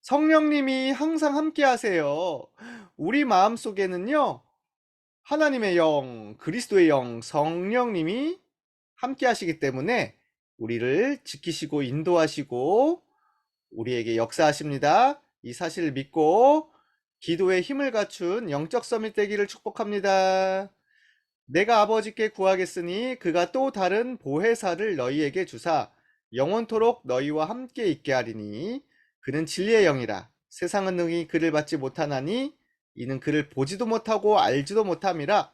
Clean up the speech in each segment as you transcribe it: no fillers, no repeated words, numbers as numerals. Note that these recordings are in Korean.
성령님이 항상 함께 하세요. 우리 마음속에는요, 하나님의 영, 그리스도의 영, 성령님이 함께 하시기 때문에 우리를 지키시고 인도하시고 우리에게 역사하십니다. 이 사실을 믿고 기도에 힘을 갖춘 영적 서밋 되기를 축복합니다. 내가 아버지께 구하겠으니 그가 또 다른 보혜사를 너희에게 주사 영원토록 너희와 함께 있게 하리니 그는 진리의 영이라. 세상은 능히 그를 받지 못하나니 이는 그를 보지도 못하고 알지도 못함이라.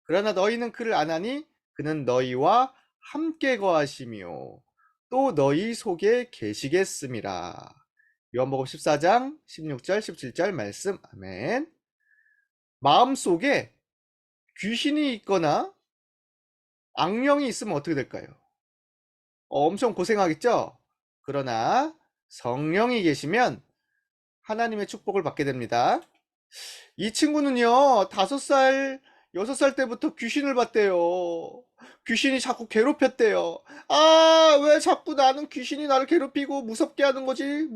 그러나 너희는 그를 아나니 그는 너희와 함께 거하시며 또 너희 속에 계시겠음이라. 요한복음 14장 16절 17절 말씀. 아멘. 마음속에 귀신이 있거나 악령이 있으면 어떻게 될까요? 엄청 고생하겠죠? 그러나 성령이 계시면 하나님의 축복을 받게 됩니다. 이 친구는요, 5살, 6살 때부터 귀신을 봤대요. 귀신이 자꾸 괴롭혔대요. 아, 왜 자꾸 나는 귀신이 나를 괴롭히고 무섭게 하는 거지?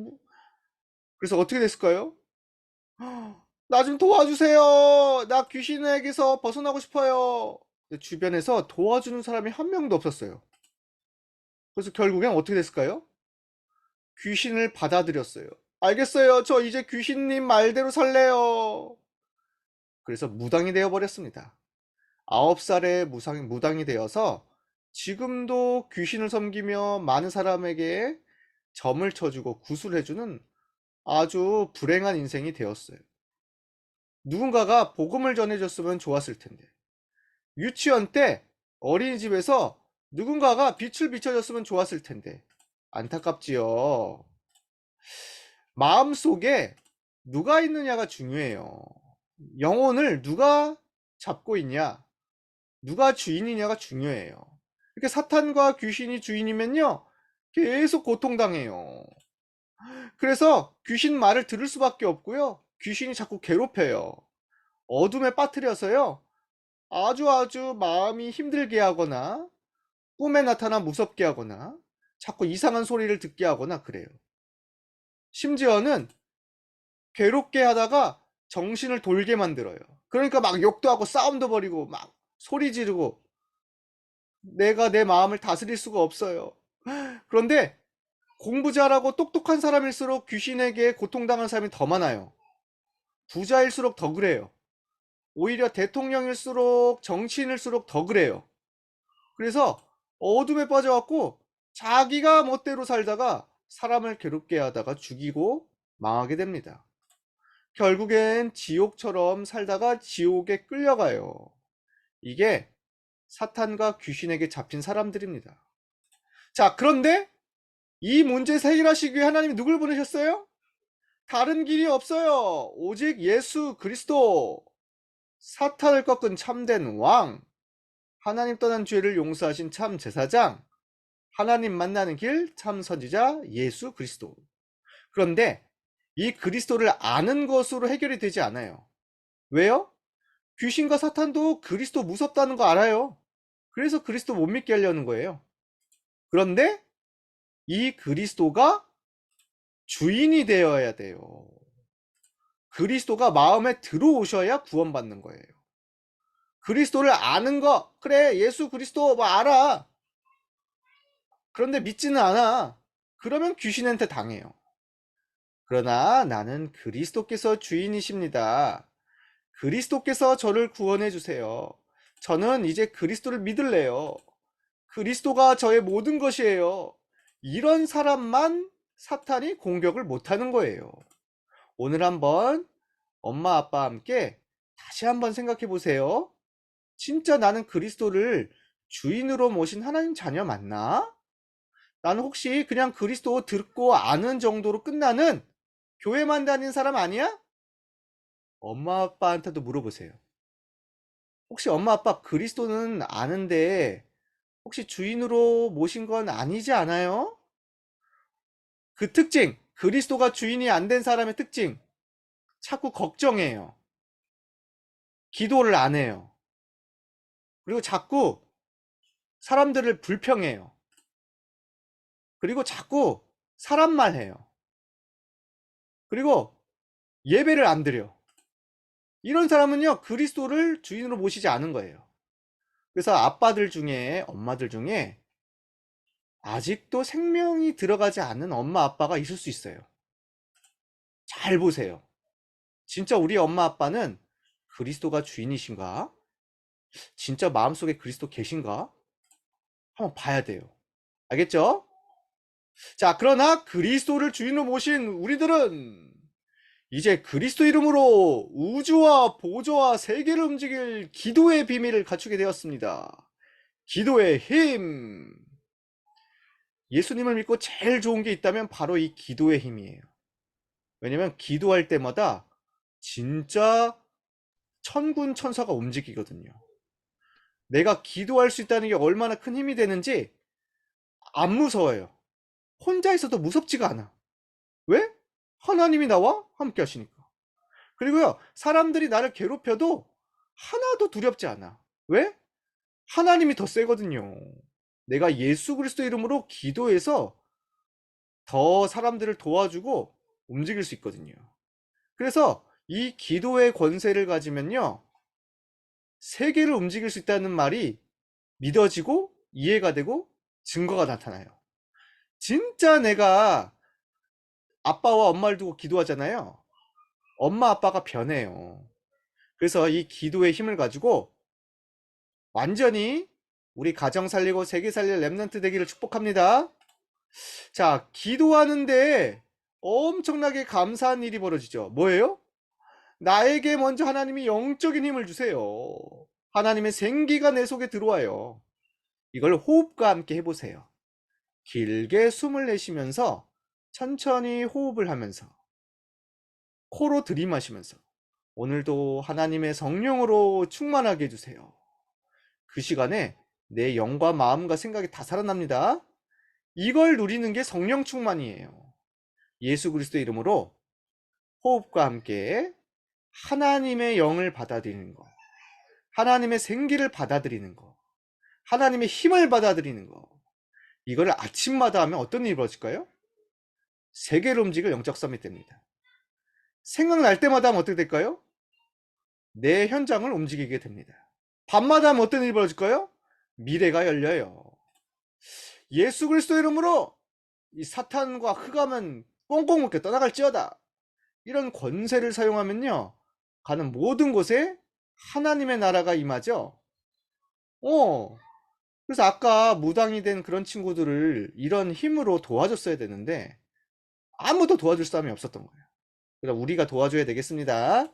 그래서 어떻게 됐을까요? 나 좀 도와주세요. 나 귀신에게서 벗어나고 싶어요. 주변에서 도와주는 사람이 한 명도 없었어요. 그래서 결국엔 어떻게 됐을까요? 귀신을 받아들였어요. 알겠어요. 저 이제 귀신님 말대로 살래요. 그래서 무당이 되어버렸습니다. 9살에 무당이 되어서 지금도 귀신을 섬기며 많은 사람에게 점을 쳐주고 구술해주는 아주 불행한 인생이 되었어요. 누군가가 복음을 전해줬으면 좋았을 텐데. 유치원 때 어린이집에서 누군가가 빛을 비춰줬으면 좋았을 텐데. 안타깝지요. 마음속에 누가 있느냐가 중요해요. 영혼을 누가 잡고 있냐, 누가 주인이냐가 중요해요. 이렇게 사탄과 귀신이 주인이면요, 계속 고통당해요. 그래서 귀신 말을 들을 수밖에 없고요, 귀신이 자꾸 괴롭혀요. 어둠에 빠뜨려서요, 아주 마음이 힘들게 하거나, 꿈에 나타나 무섭게 하거나, 자꾸 이상한 소리를 듣게 하거나 그래요. 심지어는 괴롭게 하다가 정신을 돌게 만들어요. 그러니까 막 욕도 하고 싸움도 벌이고 막 소리 지르고 내가 내 마음을 다스릴 수가 없어요. 그런데 공부 잘하고 똑똑한 사람일수록 귀신에게 고통당한 사람이 더 많아요. 부자일수록 더 그래요. 오히려 대통령일수록 정치인일수록 더 그래요. 그래서 어둠에 빠져갖고 자기가 멋대로 살다가 사람을 괴롭게 하다가 죽이고 망하게 됩니다. 결국엔 지옥처럼 살다가 지옥에 끌려가요. 이게 사탄과 귀신에게 잡힌 사람들입니다. 자, 그런데 이 문제 해결하시기 위해 하나님이 누굴 보내셨어요? 다른 길이 없어요. 오직 예수 그리스도. 사탄을 꺾은 참된 왕. 하나님 떠난 죄를 용서하신 참 제사장. 하나님 만나는 길 참 선지자 예수 그리스도. 그런데 이 그리스도를 아는 것으로 해결이 되지 않아요. 왜요? 귀신과 사탄도 그리스도 무섭다는 거 알아요. 그래서 그리스도 못 믿게 하려는 거예요. 그런데 이 그리스도가 주인이 되어야 돼요. 그리스도가 마음에 들어오셔야 구원받는 거예요. 그리스도를 아는 거, 그래, 예수 그리스도 뭐 알아. 그런데 믿지는 않아. 그러면 귀신한테 당해요. 그러나 나는 그리스도께서 주인이십니다. 그리스도께서 저를 구원해 주세요. 저는 이제 그리스도를 믿을래요. 그리스도가 저의 모든 것이에요. 이런 사람만 사탄이 공격을 못하는 거예요. 오늘 한번 엄마 아빠와 함께 다시 한번 생각해 보세요. 진짜 나는 그리스도를 주인으로 모신 하나님 자녀 맞나? 나는 혹시 그냥 그리스도 듣고 아는 정도로 끝나는 교회만 다니는 사람 아니야? 엄마 아빠한테도 물어보세요. 혹시 엄마 아빠 그리스도는 아는데 혹시 주인으로 모신 건 아니지 않아요? 그 특징, 그리스도가 주인이 안 된 사람의 특징, 자꾸 걱정해요. 기도를 안 해요. 그리고 자꾸 사람들을 불평해요. 그리고 자꾸 사람 말 해요. 그리고 예배를 안 드려. 이런 사람은요, 그리스도를 주인으로 모시지 않은 거예요. 그래서 아빠들 중에, 엄마들 중에 아직도 생명이 들어가지 않은 엄마 아빠가 있을 수 있어요. 잘 보세요. 진짜 우리 엄마 아빠는 그리스도가 주인이신가? 진짜 마음속에 그리스도 계신가? 한번 봐야 돼요. 알겠죠? 자, 그러나 그리스도를 주인으로 모신 우리들은 이제 그리스도 이름으로 우주와 보좌와 세계를 움직일 기도의 비밀을 갖추게 되었습니다. 기도의 힘. 예수님을 믿고 제일 좋은 게 있다면 바로 이 기도의 힘이에요. 왜냐면 기도할 때마다 진짜 천군 천사가 움직이거든요. 내가 기도할 수 있다는 게 얼마나 큰 힘이 되는지 안 무서워요. 혼자 있어도 무섭지가 않아. 왜? 하나님이 나와 함께 하시니까. 그리고요, 사람들이 나를 괴롭혀도 하나도 두렵지 않아. 왜? 하나님이 더 세거든요. 내가 예수 그리스도 이름으로 기도해서 더 사람들을 도와주고 움직일 수 있거든요. 그래서 이 기도의 권세를 가지면요, 세계를 움직일 수 있다는 말이 믿어지고 이해가 되고 증거가 나타나요. 진짜 내가 아빠와 엄마를 두고 기도하잖아요. 엄마 아빠가 변해요. 그래서 이 기도의 힘을 가지고 완전히 우리 가정 살리고 세계 살릴 렘넌트 되기를 축복합니다. 자, 기도하는데 엄청나게 감사한 일이 벌어지죠. 뭐예요? 나에게 먼저 하나님이 영적인 힘을 주세요. 하나님의 생기가 내 속에 들어와요. 이걸 호흡과 함께 해보세요. 길게 숨을 내쉬면서 천천히 호흡을 하면서 코로 들이마시면서 오늘도 하나님의 성령으로 충만하게 해주세요. 그 시간에 내 영과 마음과 생각이 다 살아납니다. 이걸 누리는 게 성령 충만이에요. 예수 그리스도 이름으로 호흡과 함께 하나님의 영을 받아들이는 거, 하나님의 생기를 받아들이는 거, 하나님의 힘을 받아들이는 거, 이거를 아침마다 하면 어떤 일이 벌어질까요? 세계를 움직일 영적 서밋 됩니다. 생각날 때마다 하면 어떻게 될까요? 내 현장을 움직이게 됩니다. 밤마다 하면 어떤 일이 벌어질까요? 미래가 열려요. 예수 그리스도 이름으로 이 사탄과 흑암은 꽁꽁 묶여 떠나갈지어다. 이런 권세를 사용하면요, 가는 모든 곳에 하나님의 나라가 임하죠. 그래서 아까 무당이 된 그런 친구들을 이런 힘으로 도와줬어야 되는데 아무도 도와줄 사람이 없었던 거예요. 그래서 우리가 도와줘야 되겠습니다.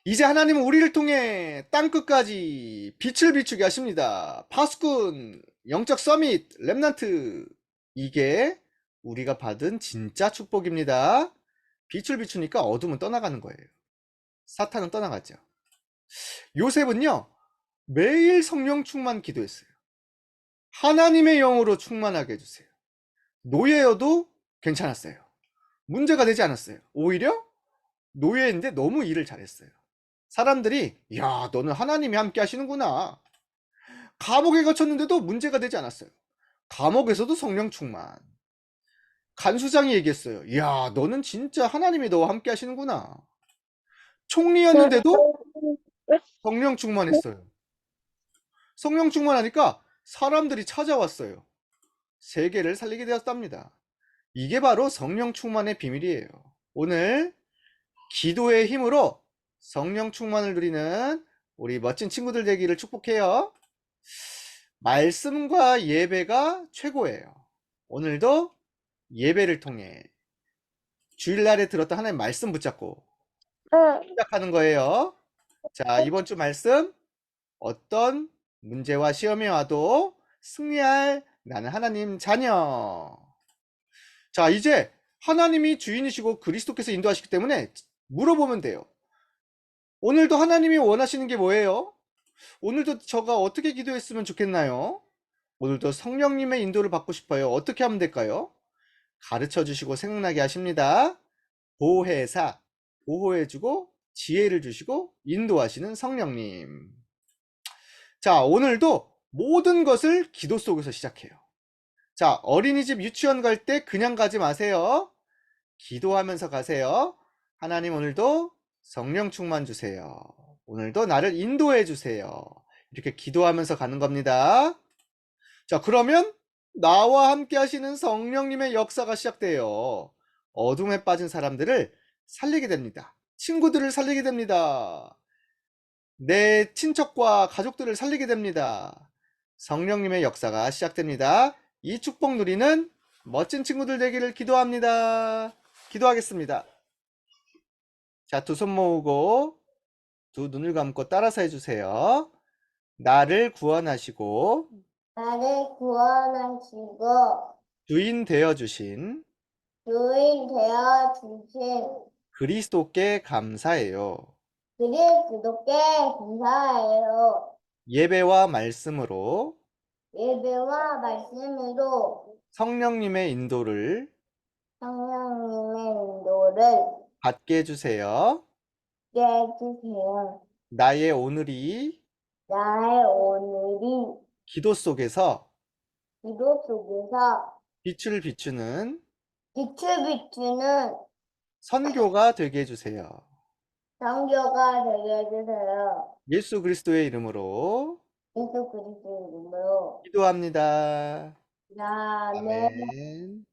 이제 하나님은 우리를 통해 땅끝까지 빛을 비추게 하십니다. 파수꾼, 영적 서밋, 렘넌트, 이게 우리가 받은 진짜 축복입니다. 빛을 비추니까 어둠은 떠나가는 거예요. 사탄은 떠나갔죠. 요셉은요, 매일 성령 충만 기도했어요. 하나님의 영으로 충만하게 해주세요. 노예여도 괜찮았어요. 문제가 되지 않았어요. 오히려 노예인데 너무 일을 잘했어요. 사람들이, 야, 너는 하나님이 함께 하시는구나. 감옥에 갇혔는데도 문제가 되지 않았어요. 감옥에서도 성령 충만. 간수장이 얘기했어요. 야, 너는 진짜 하나님이 너와 함께 하시는구나. 총리였는데도 성령 충만했어요. 성령 충만하니까 사람들이 찾아왔어요. 세계를 살리게 되었답니다. 이게 바로 성령 충만의 비밀이에요. 오늘 기도의 힘으로 성령 충만을 누리는 우리 멋진 친구들 되기를 축복해요. 말씀과 예배가 최고예요. 오늘도 예배를 통해 주일날에 들었던 하나님 말씀 붙잡고 시작하는 거예요. 자, 이번 주 말씀, 어떤 문제와 시험이 와도 승리할 나는 하나님 자녀. 자, 이제 하나님이 주인이시고 그리스도께서 인도하시기 때문에 물어보면 돼요. 오늘도 하나님이 원하시는 게 뭐예요? 오늘도 저가 어떻게 기도했으면 좋겠나요? 오늘도 성령님의 인도를 받고 싶어요. 어떻게 하면 될까요? 가르쳐 주시고 생각나게 하십니다. 보혜사, 보호해주고 지혜를 주시고 인도하시는 성령님. 자, 오늘도 모든 것을 기도 속에서 시작해요. 자, 어린이집 유치원 갈 때 그냥 가지 마세요. 기도하면서 가세요. 하나님 오늘도 성령 충만 주세요. 오늘도 나를 인도해 주세요. 이렇게 기도하면서 가는 겁니다. 자, 그러면 나와 함께 하시는 성령님의 역사가 시작돼요. 어둠에 빠진 사람들을 살리게 됩니다. 친구들을 살리게 됩니다. 내 친척과 가족들을 살리게 됩니다. 성령님의 역사가 시작됩니다. 이 축복 누리는 멋진 친구들 되기를 기도합니다. 기도하겠습니다. 자, 두 손 모으고 두 눈을 감고 따라서 해주세요. 나를 구원하시고 나를 구원하시고 주인 되어주신 주인 되어 주신 그리스도께 감사해요. 그리스도께 감사해요. 예배와 말씀으로 예배와 말씀으로 성령님의 인도를 성령님의 인도를 받게 해주세요. 깨주세요. 나의 오늘이 나의 오늘이 기도 속에서 기도 속에서 빛을 비추는 빛을 비추는 선교가 되게 해주세요. 성교가 되게 해주세요. 예수 그리스도의 이름으로 예수 그리스도 이름으로. 기도합니다. 아멘. 아멘.